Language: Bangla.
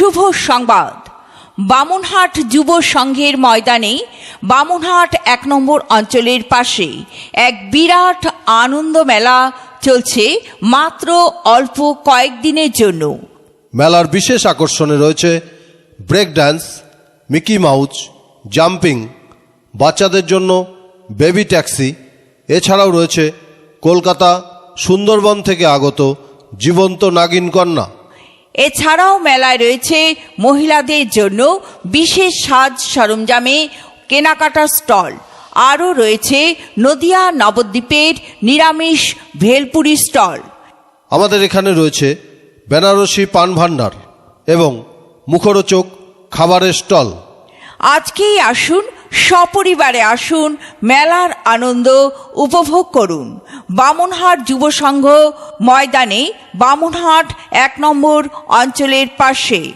শুভ সংবাদ। বামুনহাট যুব সংঘের ময়দানে বামুনহাট ১ নম্বর অঞ্চলের পাশে এক বিরাট আনন্দ মেলা চলছে মাত্র অল্প কয়েকদিনের জন্য। মেলার বিশেষ আকর্ষণে রয়েছে break dance, Mickey Mouse, jumping, বাচ্চাদের জন্য বেবি ট্যাক্সি। এছাড়াও রয়েছে কলকাতা সুন্দরবন থেকে আগত জীবন্ত নাগিন কন্যা। এছাড়াও মেলায় রয়েছে মহিলাদের জন্য বিশেষ সাজ সরঞ্জামে কেনাকাটার স্টল। আরও রয়েছে নদিয়া নবদ্বীপের নিরামিষ ভেলপুরি স্টল। আমাদের এখানে রয়েছে বেনারসি পান ভান্ডার এবং মুখরোচক খাবারের স্টল। আজকেই আসুন, সপরিবারে আসুন, মেলার আনন্দ উপভোগ করুন। বামুনহাট যুব সংঘ ময়দানে, বামুনহাট ১ নম্বর অঞ্চলের পাশে।